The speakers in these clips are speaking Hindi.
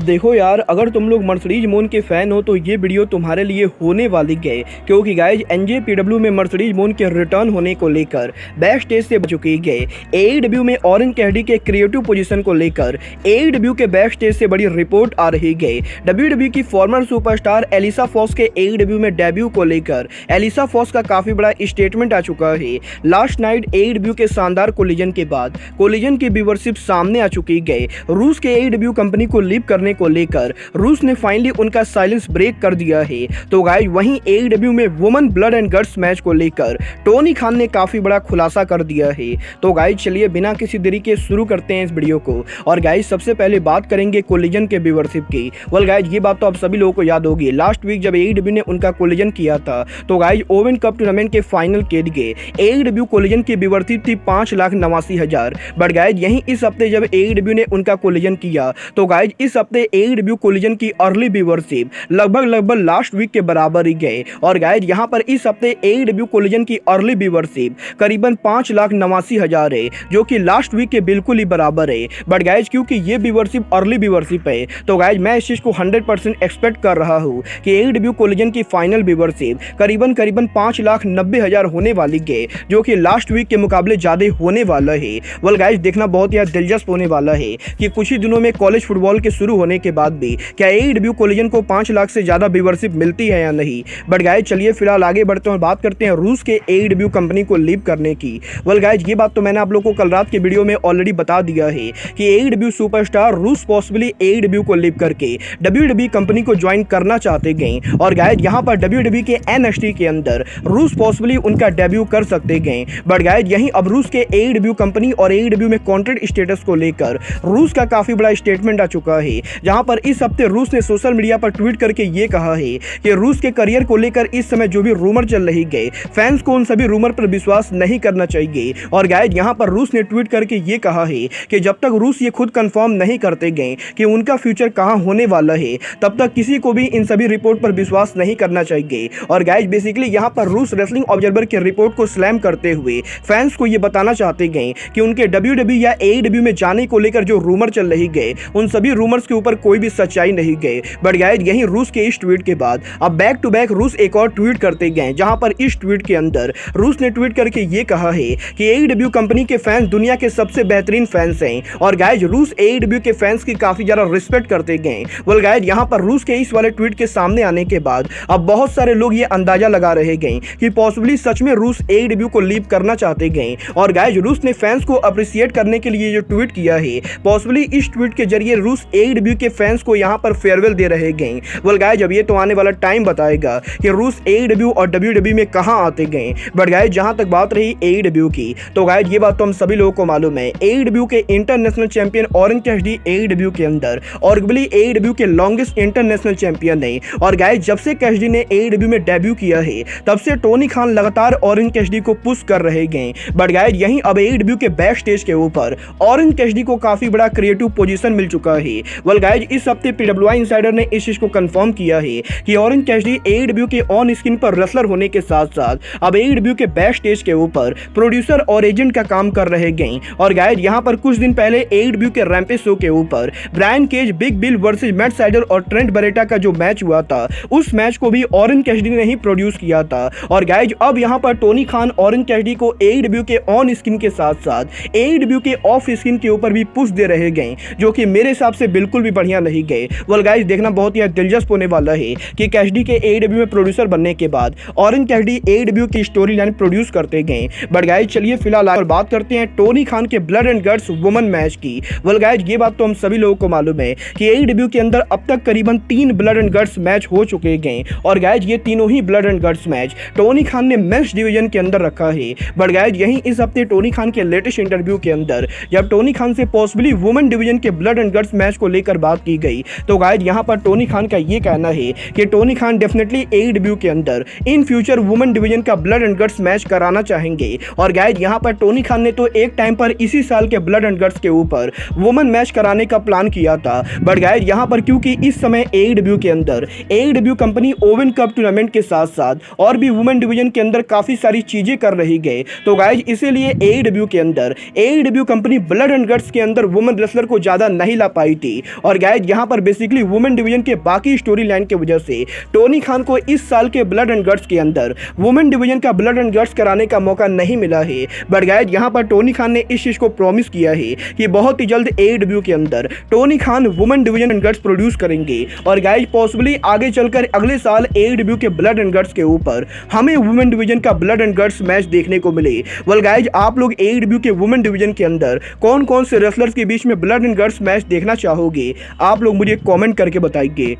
देखो यार, अगर तुम लोग मर्सिडीज मोन के फैन हो तो ये वीडियो तुम्हारे लिए होने वाली है, क्योंकि गाइज एनजेपीडब्ल्यू में मर्सिडीज मोन के रिटर्न होने को लेकर बैक स्टेज से चुकी है। एईडब्ल्यू में ऑरेंज कैडी के क्रिएटिव पोजीशन को लेकर एईडब्ल्यू के बैक स्टेज से बड़ी रिपोर्ट आ रही है। डब्ल्यूडब्ल्यू की फॉर्मर सुपरस्टार एलिसा फॉक्स के एईडब्ल्यू में डेब्यू को लेकर एलिसा फॉक्स का काफी बड़ा स्टेटमेंट आ चुका है। लास्ट नाइट एईडब्ल्यू के शानदार कोलिजन के बाद कोलिजन की व्यूअरशिप सामने आ चुकी है। रूस के एईडब्ल्यू कंपनी को लीव करने को लेकर रूस ने फाइनली उनका साइलेंस ब्रेक कर दिया है। तो गाइस वहीं एईडब्ल्यू में women blood and guts match को लेकर टोनी खान ने काफी बड़ा खुलासा कर दिया है। तो गाइस चलिए बिना किसी देरी के शुरू करते हैं इस वीडियो को। और गाइस सबसे पहले बात करेंगे कोलिजन के व्यूअरशिप की। वेल गाइस ये बात तो आप सभी लोगों को याद होगी, लास्ट वीक जब एईडब्ल्यू ने उनका कोलिजन किया था तो गाइस ओवन कप टूर्नामेंट के फाइनल के लिए एईडब्ल्यू कोलिजन की व्यूअरशिप थी 5,89,000। बट गाइस यहीं इस हफ्ते जब एईडब्ल्यू ने उनका कोलिजन किया तो गाइस इस हफ्ते एईडब्ल्यू कोलिजन की अर्ली व्यूअरशिप लगभग लास्ट वीक के बराबर ही गए। और गाइस यहां पर इस हफ्ते एईडब्ल्यू कोलिजन की अर्ली व्यूअरशिप करीबन 5,89,000 है, जो कि लास्ट वीक के बिल्कुल ही बराबर है। बट गाइस क्योंकि ये व्यूअरशिप अर्ली व्यूअरशिप है तो गाइस मैं इस चीज को 100% एक्सपेक्ट कर रहा हूं कि एईडब्ल्यू कोलिजन की फाइनल व्यूअरशिप करीबन 5,90,000 होने वाली है, जो कि लास्ट वीक के मुकाबले ज्यादा होने वाला है। वेल गाइस देखना बहुत ही दिलचस्प होने वाला है कि कुछ ही दिनों में कॉलेज फुटबॉल के शुरू होने के बाद भी क्या एईडब्ल्यू कोलिजन को 5 लाख से ज्यादा व्यूअरशिप मिलती है या नहीं। बट गाइस चलिए फिलहाल आगे बढ़ते हैं, बात करते हैं रूस के एईडब्ल्यू कंपनी को लीव करने की। वेल गाइस ये बात तो मैंने आप लोगों को कल रात के वीडियो में ऑलरेडी बता दिया है कि एईडब्ल्यू सुपरस्टार रूस पॉसिबली एईडब्ल्यू को लीव करके डब्ल्यूडब्ल्यूई कंपनी को ज्वाइन करना चाहते हैं। और गाइस यहां पर डब्ल्यूडब्ल्यूई के एनएक्सटी के अंदर रूस पॉसिबली उनका डेब्यू कर सकते हैं। बट गाइस यहीं अब रूस के एईडब्ल्यू कंपनी और एईडब्ल्यू में कॉन्ट्रैक्ट स्टेटस को लेकर रूस का काफी बड़ा स्टेटमेंट आ चुका है, जहां पर इस हफ्ते रूस ने सोशल मीडिया पर ट्वीट करके ये कहा है कि रूस के करियर को लेकर इस समय जो भी रूमर चल रही है, फैंस को उन सभी रूमर पर विश्वास नहीं करना चाहिए। और गाइस यहां पर रूस ने ट्वीट करके ये कहा है कि जब तक रूस ये खुद कंफर्म नहीं करते गए कि उनका फ्यूचर कहां होने वाला है, तब तक किसी को भी इन सभी रिपोर्ट पर विश्वास नहीं करना चाहिए। और गाइस बेसिकली यहां पर रूस रेसलिंग ऑब्जर्वर के रिपोर्ट को स्लैम करते हुए फैंस को ये बताना चाहते गए कि उनके डब्ल्यूडब्ल्यूई या एईडब्ल्यू में जाने को लेकर जो रूमर चल रही है, उन सभी रूमर्स के ऊपर कोई भी सच्चाई नहीं गए। बट गाइस यहीं रूस के इस ट्वीट के बाद अब बैक टू बैक रूस एक और ट्वीट करते गए, जहां पर इस ट्वीट के अंदर रूस ने ट्वीट करके ये कहा है कि एईडब्ल्यू कंपनी के फैंस दुनिया के सबसे बेहतरीन फैंस हैं। और गाइस रूस एईडब्ल्यू के फैंस की काफी ज्यादा रिस्पेक्ट करते गए। वेल गाइस यहां पर रूस के इस वाले ट्वीट के सामने आने के बाद अब बहुत सारे लोग ये अंदाजा लगा रहे गए कि पॉसिबली सच में रूस एईडब्ल्यू को लीव करना चाहते गए। और गाइस रूस ने फैंस को अप्रिशिएट करने के लिए जो ट्वीट किया है, पॉसिबली इस ट्वीट के जरिए रूस एईडब्ल्यू के फैंस को यहां पर फेयरवेल दे रहे गए। वेल गाइस जब ये तो आने वाला टाइम बताएगा कि रूस एईडब्ल्यू और डब्ल्यूडब्ल्यूई में कहां आते गए। बट गाइस जहां तक बात रही एईडब्ल्यू की, तो गाइस ये बात तो हम सभी लोगों को मालूम है, एईडब्ल्यू के international champion orange Cassidy AEW के अंदर आर्गुएबली एईडब्ल्यू के लॉन्गेस्ट इंटरनेशनल चैंपियन है। और गाइस जब से कैसिडी ने एईडब्ल्यू में डेब्यू किया है, तब से टोनी खान लगातार ऑरेंज कैसिडी को पुश कर रहे गए। बट गाइस यहीं अब एईडब्ल्यू के बैक स्टेज के ऊपर ऑरेंज कैसिडी को काफी बड़ा क्रिएटिव पोजीशन मिल चुका है। वेल गाइस इस हफ्ते पीडब्ल्यूआई इनसाइडर ने इस चीज को कंफर्म किया है कि ऑरेंज कैसिडी एईडब्ल्यू के ऑन स्क्रीन पर रेसलर होने के साथ साथ अब एईडब्ल्यू के बैक स्टेज के ऊपर प्रोड्यूसर और एजेंट का काम कर रहे गए। और गाइस यहां पर कुछ दिन पहले एईडब्ल्यू के रैम्पेज शो के ऊपर Brian Cage, Big Bill versus Matt Sydal और ट्रेंट बरेटा का जो मैच हुआ था, उस मैच को भी ऑरेंज कैसिडी ने ही प्रोड्यूस किया था। और गाइस अब यहां पर टोनी खान ऑरेंज कैसिडी को एईडब्ल्यू के ऑन स्क्रीन के साथ साथ एईडब्ल्यू के ऑफ स्क्रीन के ऊपर भी पुश दे रहे गए, जो कि मेरे हिसाब से बिल्कुल भी बढ़िया नहीं गए। वेल गाइस देखना बहुत ही दिलचस्प होने वाला है कि कैसिडी के एईडब्ल्यू में प्रोड्यूसर बनने के बाद ऑरेंज कैसिडी एईडब्ल्यू की स्टोरी लाइन प्रोड्यूस करते गए। बट गाइस चलिए फिलहाल और बात करते हैं टोनी खान के blood and guts women match की। वेल गाइस ये बात तो हम सभी लोगों को मालूम है कि एईडब्ल्यू के अंदर अब तक करीबन 3 ब्लड एंड गट्स मैच हो चुके हैं। और गाइस ये तीनों ही blood and guts match Tony Khan ने मेंस डिवीजन के अंदर रखा है। बट गाइस यहीं इस हफ्ते टोनी खान के लेटेस्ट इंटरव्यू के अंदर जब टोनी खान से पॉसिबली वुमेन डिवीजन के ब्लड एंड गट्स मैच को लेकर बात की गई, तो गाइस यहां पर टोनी खान का ये कहना है कि टोनी खान डेफिनेटली एईडब्ल्यू के अंदर इन फ्यूचर वुमेन डिवीजन का ब्लड एंड गट्स मैच कराना चाहेंगे। और गाइस यहां पर टोनी खान ने तो एक टाइम पर इसी साल के ब्लड एंड गट्स के ऊपर वुमेन मैच कराने का प्लान किया था। बट गाइस यहां पर क्योंकि इस समय एईडब्ल्यू के अंदर AEW company oven cup tournament के साथ साथ और भी वुमेन डिवीजन के अंदर काफी सारी चीजें कर रही है, तो गाइस इसीलिए एईडब्ल्यू के अंदर AEW company blood and guts के अंदर वुमेन रेसलर को ज्यादा नहीं ला पाई थी। और और गाइज यहाँ पर बेसिकली वुमेन डिवीजन के बाकी स्टोरी लाइन की वजह से टोनी खान को इस साल के ब्लड एंड गट्स के अंदर वुमेन डिवीजन का ब्लड एंड गट्स कराने का मौका नहीं मिला है। बट गाइज यहाँ पर टोनी खान ने इस चीज को प्रॉमिस किया है कि बहुत ही जल्द AEW के अंदर Tony Khan women division and guts produce करेंगे और गाइज पॉसिबली आगे चलकर अगले साल AEW के ब्लड एंड गट्स के ऊपर हमें वुमेन डिवीजन का ब्लड एंड गट्स मैच देखने को मिले। वेल गाइज आप लोग AEW के वुमेन डिवीजन के अंदर कौन कौन से रेसलर्स के बीच में ब्लड एंड गट्स मैच देखना चाहोगे, आप लोग मुझे कमेंट करके बताइए।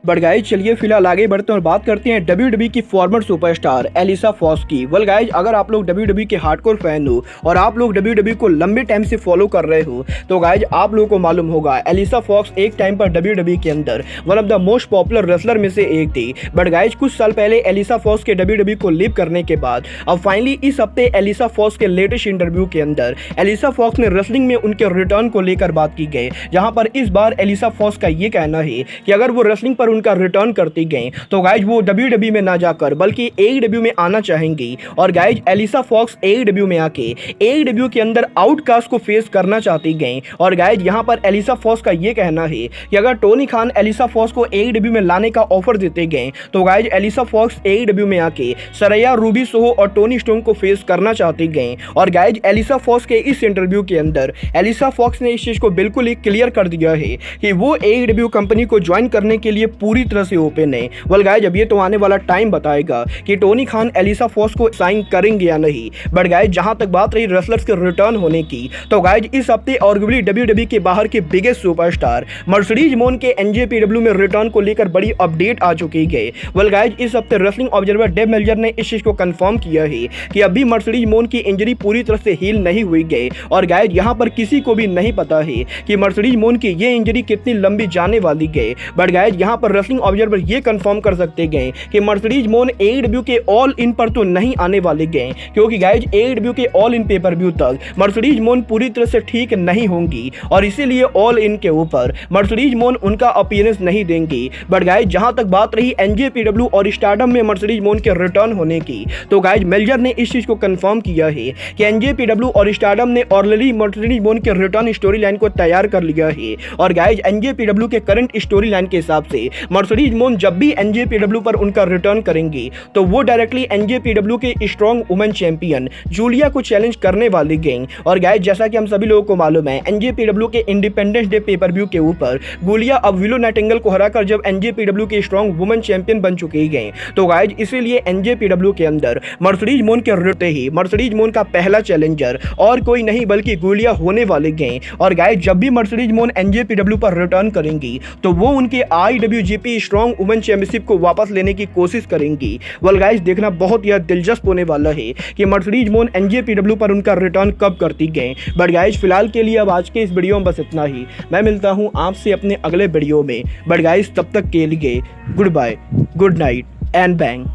बट गाइज चलिए फिलहाल आगे बढ़ते हैं और बात करते हैं WWE की फॉर्मर सुपरस्टार एलिसा फॉक्स की। वेल गाइज अगर आप लोग WWE के हार्डकोर फैन हो और आप लोग WWE को लंबे टाइम से फॉलो कर रहे हो तो गाइज आप लोगों को मालूम होगा एलिसा फॉक्स एक टाइम पर WWE के अंदर one of the most popular wrestler में से एक थी। बट गाइज कुछ साल पहले एलिसा फॉक्स के WWE को लीव करने के बाद अब फाइनली इस हफ्ते एलिसा फॉक्स के लेटेस्ट इंटरव्यू के अंदर एलिसा फॉक्स ने रेसलिंग में उनके रिटर्न को लेकर बात की गई, जहां पर इस बार एलिसा फॉक्स का ये कहना है कि अगर वो रेसलिंग पर उनका रिटर्न करती गई तो गाइज वो WWE में ना जाकर बल्कि AEW में आना चाहेंगी। और गाइज एलिसा फॉक्स AEW में आके AEW के अंदर आउटकास्ट को फेस करना चाहती गई। और गाइज यहां पर एलिसा फॉक्स का ये कहना है कि अगर टोनी खान एलिसा फॉक्स को AEW में लाने का ऑफर देते गए तो गाइज एलिसा फॉक्स AEW में आके सरैया रूबी सोहो और टोनी स्टोन को फेस करना चाहती गई। और गाइज एलिसा फॉक्स के इस इंटरव्यू के अंदर एलिसा फॉक्स ने इस चीज को बिल्कुल ही क्लियर कर दिया है कि वो AEW कंपनी को ज्वाइन करने के लिए पूरी तरह से ओपन है। वेल गाइज अब ये तो आने वाला टाइम बताएगा कि टोनी खान एलिसा फॉक्स को साइन करेंगे या नहीं। बट गाइज जहां तक बात रही रेसलर्स के रिटर्न होने की तो गाइज इस हफ्ते आर्गुएबली WWE के बाहर के बिगेस्ट सुपरस्टार मर्सिडीज मोन के NJPW में रिटर्न को लेकर बड़ी अपडेट आ चुकी है। वेल गाइज इस हफ्ते रेसलिंग ऑब्जर्वर डेव मेल्जर ने इस चीज को कंफर्म किया है कि अभी मर्सिडीज मोन की इंजरी पूरी तरह से हील नहीं हुई गई। और गाइज यहां पर किसी को भी नहीं पता है कि मर्सिडीज मोन की ये इंजरी कितनी लंबी जाने वाली है। बट गाइज यहां पर रेसलिंग ऑब्जर्वर ये कंफर्म कर सकते गए कि मर्सिडीज मोन AEW के ऑल इन पर तो नहीं आने वाले गए, क्योंकि गाइज AEW के ऑल इन पेपर व्यू तक मर्सिडीज मोन पूरी तरह से ठीक नहीं होंगी और इसीलिए ऑल इन के ऊपर मर्सिडीज मोन उनका अपीयरेंस नहीं देंगी। बट गाइज जहां तक बात रही NJPW और स्टारडम में मर्सिडीज मोन के रिटर्न होने की तो गाइज मेल्जर ने इस चीज को कंफर्म किया है कि NJPW और स्टारडम ने ऑलरेडी मर्सिडीज मोन के रिटर्न स्टोरी लाइन को तैयार कर लिया है। और गाइज NJPW के करंट स्टोरी लाइन के हिसाब से मर्सिडीज मोन जब भी NJPW पर उनका रिटर्न करेंगी तो वो डायरेक्टली NJPW के स्ट्रॉन्ग वुमेन चैंपियन जूलिया को चैलेंज करने वाली गई। और गाइज जैसा कि हम सभी लोगों को मालूम है NJPW के इंडिपेंडेंस डे पेपर व्यू के ऊपर जूलिया अब विलो नाइटिंगेल को हराकर जब NJPW के स्ट्रॉन्ग वुमेन चैंपियन बन चुकी गई तो गाइज इसीलिए NJPW के अंदर मर्सिडीज मोन के रहते ही मर्सिडीज मोन का पहला चैलेंजर और कोई नहीं बल्कि जूलिया होने वाले गए। और गाइज जब भी मर्सिडीज मोन NJPW पर रिटर्न करेंगी तो वो उनके IWGP स्ट्रॉन्ग वुमेन चैंपियनशिप को वापस लेने की कोशिश करेंगी। वेल गाइस देखना बहुत ही दिलचस्प होने वाला है कि मर्सिडीज मोन NJPW पर उनका रिटर्न कब करती गए। बट गाइस फिलहाल के लिए अब आज के इस वीडियो में बस इतना ही। मैं मिलता हूं आपसे अपने अगले वीडियो में। बट गाइस तब तक के लिए goodbye, good night and bang.